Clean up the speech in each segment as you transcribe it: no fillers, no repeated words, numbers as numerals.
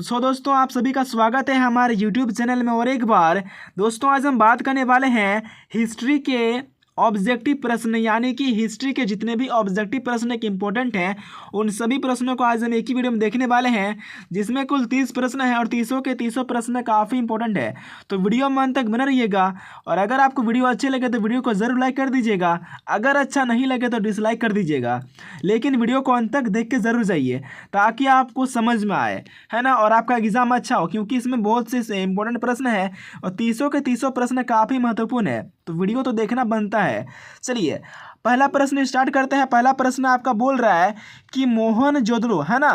दोस्तों आप सभी का स्वागत है हमारे YouTube चैनल में। और एक बार दोस्तों आज हम बात करने वाले हैं हिस्ट्री के ऑब्जेक्टिव प्रश्न, यानी कि हिस्ट्री के जितने भी ऑब्जेक्टिव प्रश्न एक इंपॉर्टेंट हैं उन सभी प्रश्नों को आज हम एक ही वीडियो में देखने वाले हैं, जिसमें कुल 30 प्रश्न हैं और 30 के 30 प्रश्न काफ़ी इंपॉर्टेंट है। तो वीडियो में अंत तक बने रहिएगा और अगर आपको वीडियो अच्छे लगे तो वीडियो को ज़रूर लाइक कर दीजिएगा, अगर अच्छा नहीं लगे तो डिसलाइक कर दीजिएगा, लेकिन वीडियो को अंत तक देख के ज़रूर जाइए ताकि आपको समझ में आए, है ना, और आपका एग्ज़ाम अच्छा हो, क्योंकि इसमें बहुत से इंपॉर्टेंट प्रश्न है और 30 के 30 प्रश्न काफ़ी महत्वपूर्ण है, तो वीडियो तो देखना बनता है। चलिए पहला प्रश्न स्टार्ट करते हैं। पहला प्रश्न आपका बोल रहा है कि मोहनजोदड़ो, है ना,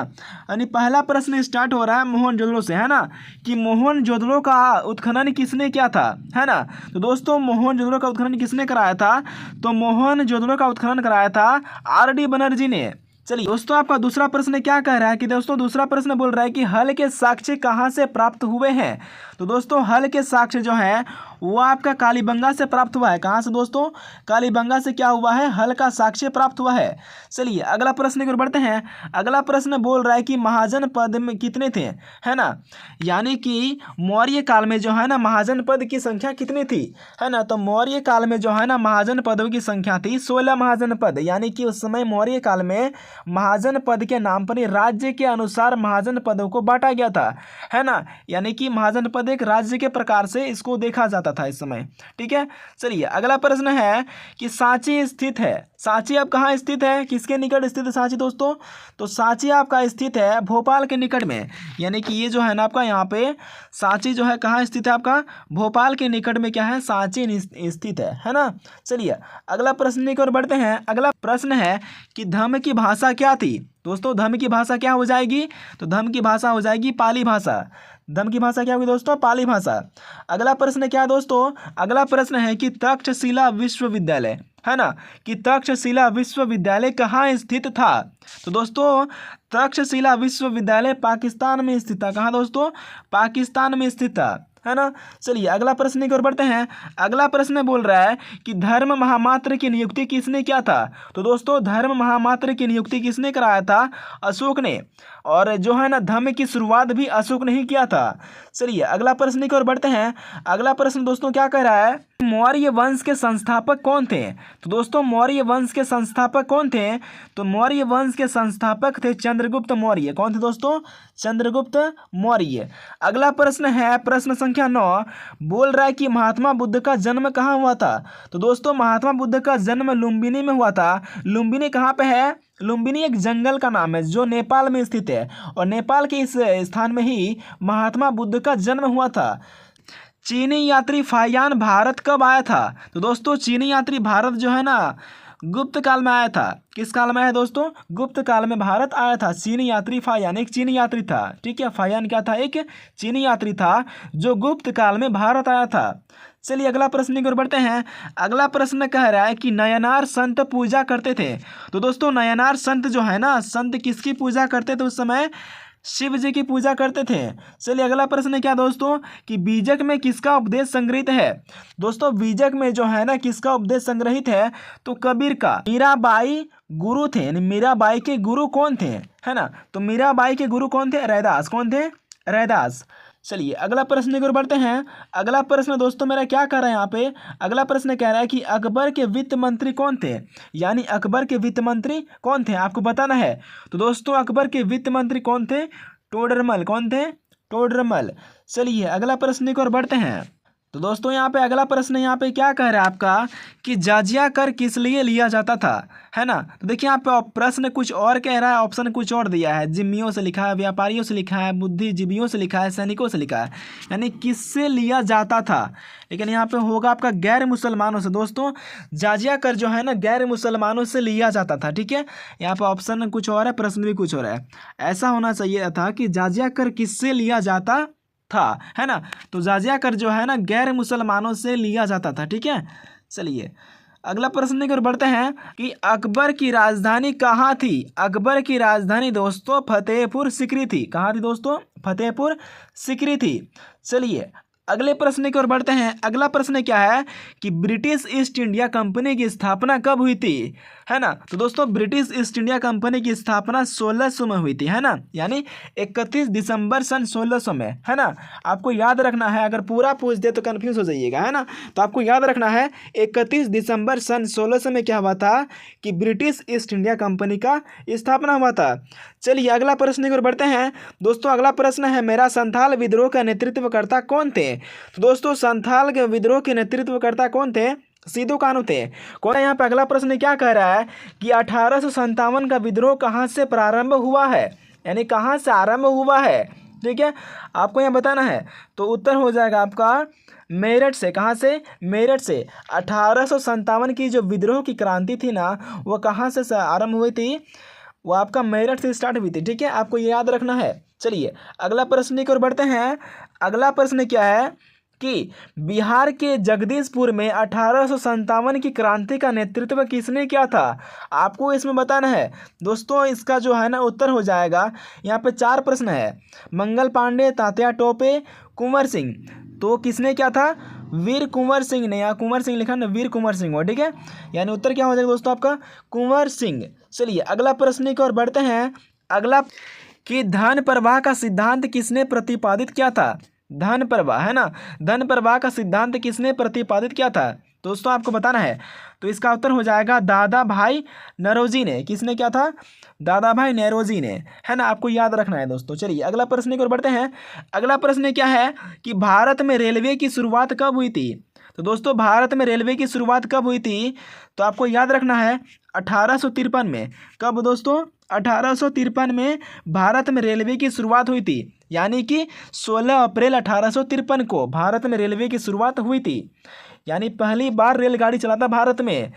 यानी पहला प्रश्न स्टार्ट हो रहा है मोहनजोदड़ो से, है ना, कि मोहनजोदड़ो का उत्खनन किसने किया था, है ना। तो दोस्तों मोहनजोदड़ो का उत्खनन किसने कराया था? तो मोहनजोदड़ो का उत्खनन कराया था आर.डी. बनर्जी ने। चलिए दोस्तों आपका दूसरा प्रश्न क्या कह रहा है कि दोस्तों दूसरा प्रश्न बोल रहा है कि हल के साक्ष्य कहाँ से प्राप्त हुए हैं? तो दोस्तों हल के साक्ष्य जो है वो आपका कालीबंगा से प्राप्त हुआ है। कहाँ से दोस्तों? कालीबंगा से क्या हुआ है? हल का साक्ष्य प्राप्त हुआ है। चलिए अगला प्रश्न की ओर बढ़ते हैं। अगला प्रश्न बोल रहा है कि महाजन पद में कितने थे, है ना, यानी कि मौर्य काल में जो है ना महाजन पद की संख्या कितनी थी, है ना। तो मौर्य काल में जो है ना महाजन पदों की संख्या थी 16 महाजन पद, यानी कि उस समय मौर्य काल में महाजन पद के नाम पर ही राज्य के अनुसार महाजन पदों को बांटा गया था, है ना, यानी कि महाजन पद एक राज्य के प्रकार से इसको देखा जाता था इस समय। ठीक है, चलिए अगला प्रश्न है कि सांची स्थित है। सांची अब कहाँ स्थित है, किसके निकट स्थित है सांची दोस्तों? तो सांची आपका स्थित है भोपाल के निकट में, यानी कि ये जो है ना आपका यहाँ पे सांची जो है कहाँ स्थित है? आपका भोपाल के निकट में क्या है? सांची स्थित है ना। चलिए अगला प्रश्न की ओर बढ़ते हैं। अगला प्रश्न है कि धम्म की भाषा क्या थी? दोस्तों धम्म की भाषा क्या हो जाएगी? तो धम्म की भाषा हो जाएगी पाली भाषा। धम्म की भाषा क्या होगी दोस्तों? पाली भाषा। अगला प्रश्न क्या है दोस्तों? अगला प्रश्न है कि तक्षशिला विश्वविद्यालय, है ना, कि तक्षशिला विश्वविद्यालय कहाँ स्थित था? तो दोस्तों तक्षशिला विश्वविद्यालय पाकिस्तान में स्थित था। कहाँ दोस्तों? पाकिस्तान में स्थित था, है ना। चलिए अगला प्रश्न की ओर बढ़ते हैं। अगला प्रश्न बोल रहा है कि धर्म महामात्र की नियुक्ति किसने किया था? तो दोस्तों धर्म महामात्र की नियुक्ति किसने कराया था? अशोक ने, और जो है ना धर्म की शुरुआत भी अशोक ने ही किया था। चलिए अगला प्रश्न की ओर बढ़ते हैं। अगला प्रश्न दोस्तों क्या कह रहा है? मौर्य वंश के संस्थापक कौन थे? तो दोस्तों मौर्य वंश के संस्थापक कौन थे? तो मौर्य वंश के संस्थापक थे चंद्रगुप्त मौर्य। कौन थे दोस्तों? चंद्रगुप्त मौर्य। अगला प्रश्न है प्रश्न संख्या 9, बोल रहा है कि महात्मा बुद्ध का जन्म कहाँ हुआ था? तो दोस्तों महात्मा बुद्ध का जन्म लुम्बिनी में हुआ था। लुम्बिनी कहाँ पे है? लुम्बिनी एक जंगल का नाम है जो नेपाल में स्थित है, और नेपाल के इस स्थान में ही महात्मा बुद्ध का जन्म हुआ था। चीनी यात्री फाहियान भारत कब आया था? तो दोस्तों चीनी यात्री भारत जो है ना गुप्त काल में आया था। किस काल में आया दोस्तों? गुप्त काल में भारत आया था। चीनी यात्री फाहियान एक चीनी यात्री था। ठीक है, फाहियान क्या था? एक चीनी यात्री था जो गुप्त काल में भारत आया था। चलिए अगला प्रश्न की ओर बढ़ते हैं। अगला प्रश्न कह रहा है कि नयनार संत पूजा करते थे। तो दोस्तों नयनार संत जो है ना, संत किसकी पूजा करते थे उस समय? शिव जी की पूजा करते थे। चलिए अगला प्रश्न क्या दोस्तों कि बीजक में किसका उपदेश संग्रहित है? दोस्तों बीजक में जो है ना किसका उपदेश संग्रहित है? तो कबीर का। मीराबाई गुरु थे, यानी मीराबाई के गुरु कौन थे, है ना। तो मीराबाई के गुरु कौन थे? रैदास। कौन थे? रैदास। चलिए अगला प्रश्न की ओर बढ़ते हैं। अगला प्रश्न दोस्तों मेरा क्या कह रहा है यहाँ पे? अगला प्रश्न कह रहा है कि अकबर के वित्त मंत्री कौन थे, यानी अकबर के वित्त मंत्री कौन थे आपको बताना है। तो दोस्तों अकबर के वित्त मंत्री कौन थे? टोडरमल। कौन थे? टोडरमल। चलिए अगला प्रश्न की ओर बढ़ते हैं। तो दोस्तों यहाँ पे अगला प्रश्न यहाँ पे क्या कह रहा है आपका कि जाजिया कर किस लिए लिया जाता था, है ना। तो देखिए यहाँ पे प्रश्न कुछ और कह रहा है, ऑप्शन कुछ और दिया है। जिम्मियों से लिखा है, व्यापारियों से लिखा है, बुद्धिजीवियों से लिखा है, सैनिकों से लिखा है, यानी किससे लिया जाता था, लेकिन यहाँ पे होगा आपका गैर मुसलमानों से। दोस्तों जाजिया कर जो है ना गैर मुसलमानों से लिया जाता था। ठीक है, यहाँ पे ऑप्शन कुछ और है, प्रश्न भी कुछ और है। ऐसा होना चाहिए था कि जाजिया कर किससे लिया जाता था, है ना। तो जाजिया कर जो है ना गैर मुसलमानों से लिया जाता था। ठीक है, चलिए अगला प्रश्न की ओर बढ़ते हैं कि अकबर की राजधानी कहाँ थी? अकबर की राजधानी दोस्तों फतेहपुर सीकरी थी। कहाँ थी दोस्तों? फतेहपुर सीकरी थी। चलिए अगले प्रश्न की ओर बढ़ते हैं। अगला प्रश्न क्या है कि ब्रिटिश ईस्ट इंडिया कंपनी की स्थापना कब हुई थी, है ना। तो दोस्तों ब्रिटिश ईस्ट इंडिया कंपनी की स्थापना 1600 में हुई थी, है ना, यानी 31 दिसंबर सन 1600 में, है ना। आपको याद रखना है, अगर पूरा पूछ दे तो कंफ्यूज हो जाइएगा, है ना। तो आपको याद रखना है 31 दिसंबर सन 1600 में क्या हुआ था कि ब्रिटिश ईस्ट इंडिया कंपनी का स्थापना हुआ था। चलिए अगला प्रश्न की ओर बढ़ते हैं दोस्तों। अगला प्रश्न है मेरा, संथाल विद्रोह का नेतृत्वकर्ता कौन थे। तो दोस्तों संथाल के विद्रोह के नेतृत्वकर्ता कौन थे, सिद्धू कान्हू थे। कौन यहाँ पे अगला प्रश्न क्या कह रहा है कि 1857 का विद्रोह कहाँ से प्रारंभ हुआ है, यानी कहाँ से आरंभ हुआ है, ठीक है, आपको यहाँ बताना है। तो उत्तर हो जाएगा आपका मेरठ से। कहाँ से, मेरठ से। 1857 की जो विद्रोह की क्रांति थी ना, वो कहाँ से आरंभ हुई थी, वो आपका मेरठ से स्टार्ट हुई थी, ठीक है, आपको ये याद रखना है। चलिए अगला प्रश्न की ओर बढ़ते हैं। अगला प्रश्न क्या है कि बिहार के जगदीशपुर में 1857 की क्रांति का नेतृत्व किसने किया था, आपको इसमें बताना है दोस्तों। इसका जो है ना उत्तर हो जाएगा, यहाँ पे 4 प्रश्न है, मंगल पांडे, तात्या टोपे, कुंवर सिंह। तो किसने क्या था, वीर कुंवर सिंह ने, यहाँ कुंवर सिंह लिखा ना, वीर कुंवर सिंह हो, ठीक है, यानी उत्तर क्या हो जाएगा दोस्तों आपका कुंवर सिंह। चलिए अगला प्रश्न की ओर बढ़ते हैं। अगला कि धन प्रवाह का सिद्धांत किसने प्रतिपादित किया था, धन प्रवाह, है ना, धन प्रवाह का सिद्धांत किसने प्रतिपादित किया था दोस्तों, आपको बताना है। तो इसका उत्तर हो जाएगा दादा भाई नौरोजी ने। किसने क्या था, दादा भाई नौरोजी ने, है ना, आपको याद रखना है दोस्तों। चलिए अगला प्रश्न की ओर बढ़ते हैं। अगला प्रश्न क्या है कि भारत में रेलवे की शुरुआत कब हुई थी। तो दोस्तों भारत में रेलवे की शुरुआत कब हुई थी, तो आपको याद रखना है 1853 में। कब दोस्तों, 1853 में भारत में रेलवे की शुरुआत हुई थी, यानी कि 16 अप्रैल 1853 को भारत में रेलवे की शुरुआत हुई थी, यानी पहली बार रेलगाड़ी चला था भारत में।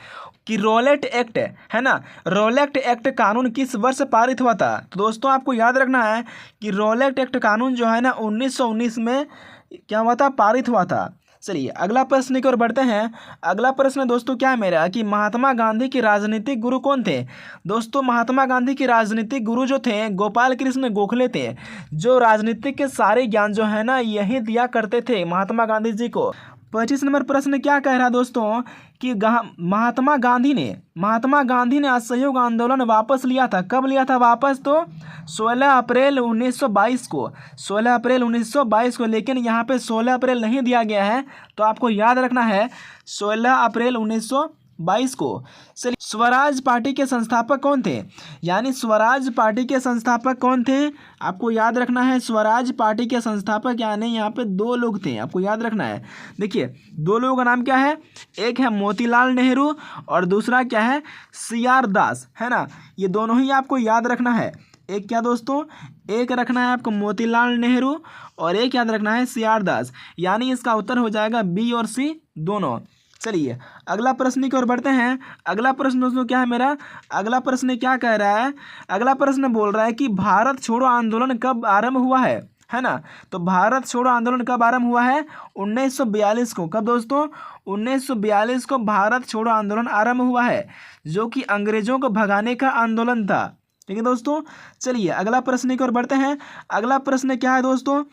कि रोलेट एक्ट, है ना, रोलेट एक्ट कानून किस वर्ष पारित हुआ था। तो दोस्तों आपको याद रखना है कि रोलेट एक्ट कानून जो है ना 1919 में क्या हुआ था, पारित हुआ था। चलिए अगला प्रश्न की ओर बढ़ते हैं। अगला प्रश्न दोस्तों क्या है मेरा कि महात्मा गांधी के राजनीतिक गुरु कौन थे। दोस्तों महात्मा गांधी के राजनीतिक गुरु जो थे गोपाल कृष्ण गोखले थे, जो राजनीतिक के सारे ज्ञान जो है ना यही दिया करते थे महात्मा गांधी जी को। 25 नंबर प्रश्न क्या कह रहा है दोस्तों कि महात्मा गांधी ने असहयोग आंदोलन वापस लिया था। कब लिया था वापस, तो 16 अप्रैल 1922 को, 16 अप्रैल 1922 को। लेकिन यहाँ पे 16 अप्रैल नहीं दिया गया है, तो आपको याद रखना है 16 अप्रैल 1922 को। चलिए स्वराज पार्टी के संस्थापक कौन थे, यानी स्वराज पार्टी के संस्थापक कौन थे, आपको याद रखना है। स्वराज पार्टी के संस्थापक यानी यहाँ पे 2 लोग थे, आपको याद रखना है। देखिए 2 लोगों का नाम क्या है, एक है मोतीलाल नेहरू और दूसरा क्या है CR दास, है ना, ये दोनों ही आपको याद रखना है। एक क्या दोस्तों, एक रखना है आपको मोतीलाल नेहरू और एक याद रखना है CR दास, यानी इसका उत्तर हो जाएगा B और C दोनों। चलिए अगला प्रश्न की ओर बढ़ते हैं। अगला प्रश्न दोस्तों क्या है मेरा, अगला प्रश्न क्या कह रहा है, अगला प्रश्न बोल रहा है कि भारत छोड़ो आंदोलन कब आरंभ हुआ है ना। तो भारत छोड़ो आंदोलन कब आरंभ हुआ है, 1942 को। कब दोस्तों, 1942 को भारत छोड़ो आंदोलन आरंभ हुआ है, जो कि अंग्रेजों को भगाने का आंदोलन था, ठीक है दोस्तों। चलिए अगला प्रश्न की ओर बढ़ते हैं। अगला प्रश्न क्या है दोस्तों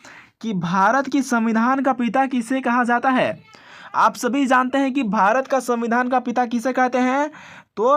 कि भारत की संविधान का पिता किसे कहा जाता है। आप सभी जानते हैं कि भारत का संविधान का पिता किसे कहते हैं, तो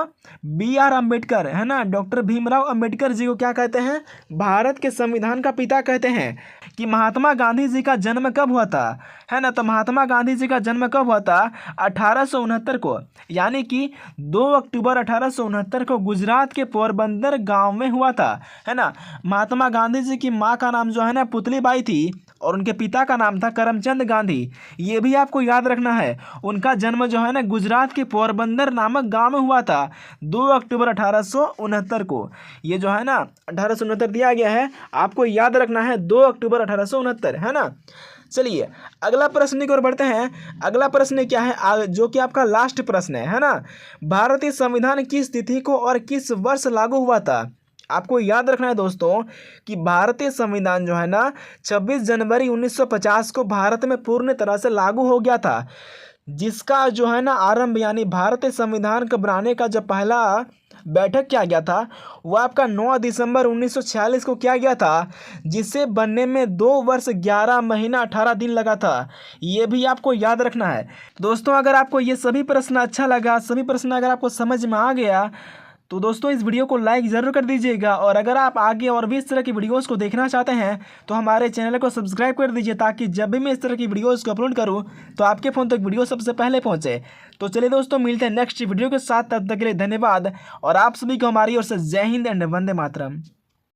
BR अम्बेडकर, है ना, डॉक्टर भीमराव अम्बेडकर जी को क्या कहते हैं, भारत के संविधान का पिता कहते हैं। कि महात्मा गांधी जी का जन्म कब हुआ था, है ना, तो महात्मा गांधी जी का जन्म कब हुआ था, 1869 को, यानी कि 2 अक्टूबर 1869 को गुजरात के पोरबंदर गांव में हुआ था, है ना। महात्मा गांधी जी की माँ का नाम जो है ना पुतलीबाई थी और उनके पिता का नाम था करमचंद गांधी, ये भी आपको याद रखना है। उनका जन्म जो है ना गुजरात के पोरबंदर नामक गांव में हुआ था 2 अक्टूबर 1869 को। ये जो है ना 1869 दिया गया है, आपको याद रखना है 2 अक्टूबर 1869, है ना। चलिए अगला प्रश्न की ओर बढ़ते हैं। अगला प्रश्न क्या है, जो कि आपका लास्ट प्रश्न है ना, भारतीय संविधान किस तिथि को और किस वर्ष लागू हुआ था। आपको याद रखना है दोस्तों कि भारतीय संविधान जो है ना 26 जनवरी 1950 को भारत में पूर्ण तरह से लागू हो गया था। जिसका जो है ना आरंभ यानी भारतीय संविधान को बनाने का जब पहला बैठक किया गया था वो आपका 9 दिसंबर 1946 को किया गया था, जिसे बनने में 2 वर्ष 11 महीना 18 दिन लगा था। ये भी आपको याद रखना है। दोस्तों अगर आपको ये सभी प्रश्न अच्छा लगा, सभी प्रश्न अगर आपको समझ में आ गया तो दोस्तों इस वीडियो को लाइक ज़रूर कर दीजिएगा, और अगर आप आगे और भी इस तरह की वीडियोस को देखना चाहते हैं तो हमारे चैनल को सब्सक्राइब कर दीजिए, ताकि जब भी मैं इस तरह की वीडियोस को अपलोड करूं तो आपके फ़ोन तक वीडियो सबसे पहले पहुंचे। तो चलिए दोस्तों मिलते हैं नेक्स्ट वीडियो के साथ, तब तक के लिए धन्यवाद, और आप सभी को हमारी ओर से जय हिंद एंड वंदे मातरम।